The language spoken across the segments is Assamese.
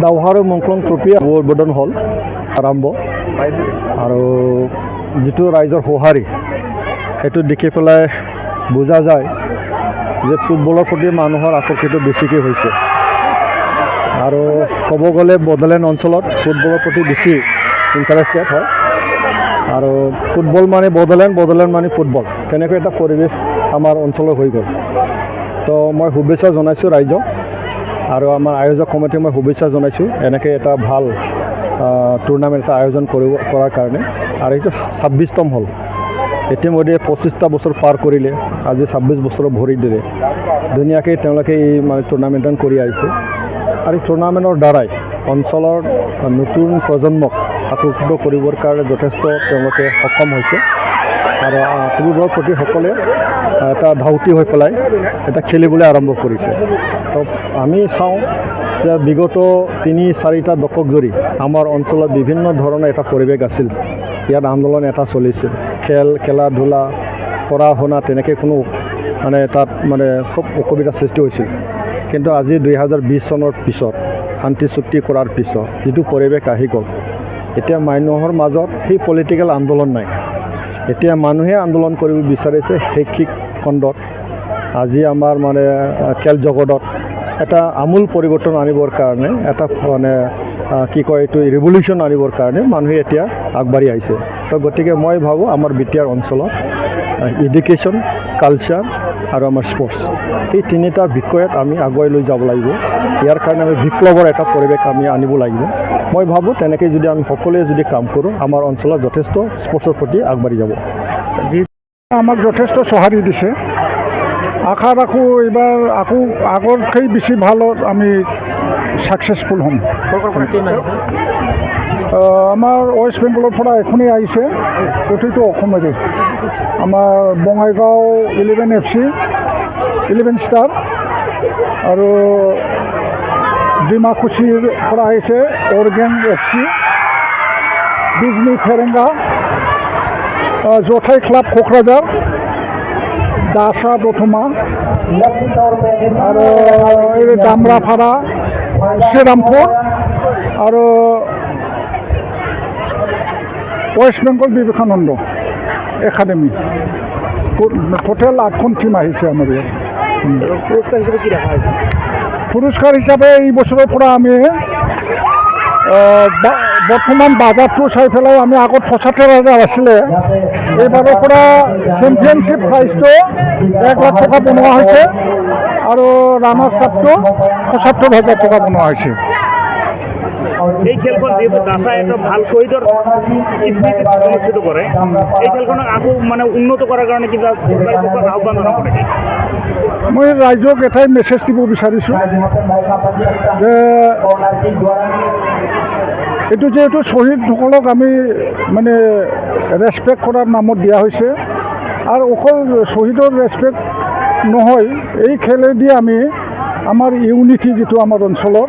দাওহাৰু মুংক্লং ট্ৰফি উদ্বোধন হ'ল আৰম্ভ আৰু যিটো ৰাইজৰ সঁহাৰি সেইটো দেখি পেলাই বুজা যায় যে ফুটবলৰ প্ৰতি মানুহৰ আকৰ্ষিত বেছিকৈ হৈছে আৰু ক'ব গ'লে বড়োলেণ্ড অঞ্চলত ফুটবলৰ প্ৰতি বেছি ইণ্টাৰেষ্টেড হয় আৰু ফুটবল মানে বড়োলেণ্ড মানে ফুটবল তেনেকৈ এটা পৰিৱেশ আমাৰ অঞ্চলত হৈ গ'ল। তো মই শুভেচ্ছা জনাইছোঁ ৰাইজক আৰু আমাৰ আয়োজক কমিটিক মই শুভেচ্ছা জনাইছোঁ এনেকৈ এটা ভাল টুৰ্ণামেণ্ট এটা আয়োজন কৰাৰ কাৰণে। আৰু এইটো 26তম হ'ল, ইতিমধ্যে 25টা বছৰ পাৰ কৰিলে, আজি 26 বছৰ ভৰি দিলে। ধুনীয়াকৈ তেওঁলোকে এই মানে টুৰ্ণামেণ্টখন কৰি আহিছে আৰু এই টুৰ্ণামেণ্টৰ দ্বাৰাই অঞ্চলৰ নতুন প্ৰজন্মক আকৰ্ষিত কৰিবৰ কাৰণে যথেষ্ট তেওঁলোকে সক্ষম হৈছে আৰু ফুটবলৰ প্ৰতি সকলোৱে এটা ধাউতি হৈ পেলাই এটা খেলিবলৈ আৰম্ভ কৰিছে। তো আমি চাওঁ যে বিগত 3-4টা দশক ধৰি আমাৰ অঞ্চলত বিভিন্ন ধৰণৰ এটা পৰিৱেশ আছিল। ইয়াত আন্দোলন এটা চলিছিল, খেলা ধূলা পঢ়া শুনা তেনেকৈ কোনো মানে তাত মানে খুব অসুবিধাৰ সৃষ্টি হৈছিল। কিন্তু আজি 2020 চনৰ পিছত শান্তি চুক্তি কৰাৰ পিছত যিটো পৰিৱেশ আহি গ'ল, এতিয়া মানুহৰ মাজত সেই পলিটিকেল আন্দোলন নাই। এতিয়া মানুহে আন্দোলন কৰিব বিচাৰিছে শৈক্ষিক খণ্ডত, আজি আমাৰ মানে খেল জগতত এটা আমূল পৰিৱৰ্তন আনিবৰ কাৰণে, এটা মানে কি কয় এইটো ৰিভলিউশ্যন আনিবৰ কাৰণে মানুহে এতিয়া আগবাঢ়ি আহিছে। তো গতিকে মই ভাবোঁ আমাৰ বিটিআৰ অঞ্চলত এডুকেশ্যন, কালচাৰ আৰু আমাৰ স্পৰ্টছ এই তিনিটা বিষয়ত আমি আগুৱাই লৈ যাব লাগিব। ইয়াৰ কাৰণে আমি বিপ্লৱৰ এটা পৰিৱেশ আমি আনিব লাগিব। মই ভাবোঁ তেনেকৈ যদি আমি সকলোৱে যদি কাম কৰোঁ, আমাৰ অঞ্চলত যথেষ্ট স্পৰ্টছৰ প্ৰতি আগবাঢ়ি যাব। যি আমাক যথেষ্ট সঁহাৰি দিছে, আশা ৰাখোঁ এইবাৰ আকৌ আগতকৈ বেছি ভালত আমি ছাকচেছফুল হ'ম। আমাৰ ৱেষ্ট বেংগলৰ পৰা এখনেই আহিছে, প্ৰতিটো অসমৰে। আমাৰ বঙাইগাঁও 11 FC, 11 ষ্টাৰ আৰু ডিমাকুছিৰ পৰা আহিছে অৰ্গেন FC, বিজনী ফেৰেংগা, জঠাই ক্লাব কক্ৰাঝাৰ, দাসা দতমা আৰু দামৰাপাৰা, শ্ৰীৰামপুৰ আৰু West Bengal Vivekananda academy. Total 8খন টিম আহিছে আমাৰ ইয়াত। পুৰস্কাৰ হিচাপে কি দেখা হৈছে? পুৰস্কাৰ হিচাপে এই বছৰৰ পৰা আমি বৰ্তমান বাজাৰটো চাই পেলাই আমি আগত 75,000 আছিলে, এইবাৰৰ পৰা চেম্পিয়নশ্বিপ প্ৰাইজটো 1 লাখ টকা বনোৱা হৈছে আৰু ৰানাৰ্ছ আপটো 75,000 টকা বনোৱা হৈছে। এই খেলখন যেহেতু দাসা একটা ভাল শহীদর স্মৃতি অনুষ্ঠিত করে, এই খেলখনক আকৌ মানে উন্নত করার কারণে কিন্তু আহ্বান জানাব নাকি? মই ৰাইজক এটাই মেছেজ দিব বিচাৰিছোঁ যে এইটো যিহেতু শ্বহীদসকলক আমি মানে ৰেচপেক্ট কৰাৰ নামত দিয়া হৈছে আৰু অকল শ্বহীদৰ ৰেচপেক্ট নহয়, এই খেলেদি আমি আমাৰ ইউনিটি যিটো আমাৰ অঞ্চলৰ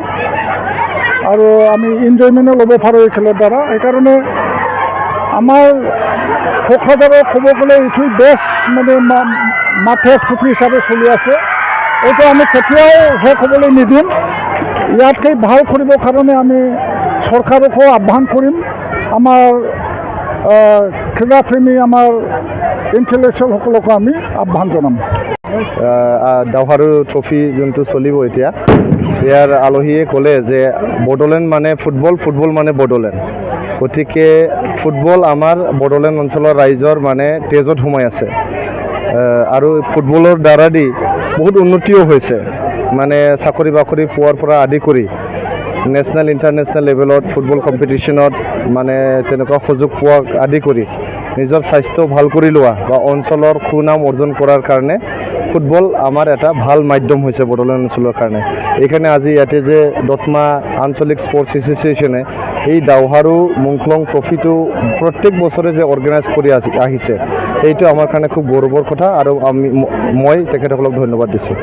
আৰু আমি এনজয়মেণ্টো ল'ব পাৰোঁ এই খেলৰ দ্বাৰা। সেইকাৰণে আমাৰ কোকৰাঝাৰৰ ক'ব গ'লে এইটো বেষ্ট মানে মাঠে ট্ৰফি হিচাপে চলি আছে। এইটো আমি কেতিয়াও শেষ হ'বলৈ নিদিম। ইয়াতকৈ ভাল কৰিবৰ কাৰণে আমি চৰকাৰকো আহ্বান কৰিম, আমাৰ ক্ৰীড়াপ্ৰেমী আমাৰ ইণ্টেলেকচুৱেলসকলকো আমি আহ্বান জনাম। দাওহাৰু ট্ৰফি যোনটো চলিব এতিয়া, ইয়াৰ আলহীয়ে ক'লে যে বড়োলেণ্ড মানে ফুটবল, ফুটবল মানে বড়োলেণ্ড। গতিকে ফুটবল আমাৰ বড়োলেণ্ড অঞ্চলৰ ৰাইজৰ মানে তেজত সোমাই আছে আৰু ফুটবলৰ দ্বাৰা দি বহুত উন্নতিও হৈছে। মানে চাকৰি বাকৰি পোৱাৰ পৰা আদি কৰি নেশ্যনেল ইণ্টাৰনেশ্যনেল লেভেলত ফুটবল কম্পিটিশ্যনত মানে তেনেকুৱা সুযোগ পোৱা আদি কৰি নিজৰ স্বাস্থ্য ভাল কৰি লোৱা বা অঞ্চলৰ সুনাম অৰ্জন কৰাৰ কাৰণে ফুটবল আমাৰ এটা ভাল মাধ্যম হৈছে বড়োলেণ্ড অঞ্চলৰ কাৰণে। এইকাৰণে আজি ইয়াতে যে দতমা আঞ্চলিক স্পৰ্টছ এছ'চিয়েশ্যনে এই দাওহাৰু মুংক্লং ট্ৰফিটো প্ৰত্যেক বছৰে যে অৰ্গেনাইজ কৰি আহিছে, সেইটো আমাৰ কাৰণে খুব গৌৰৱৰ কথা আৰু মই তেখেতসকলক ধন্যবাদ দিছোঁ।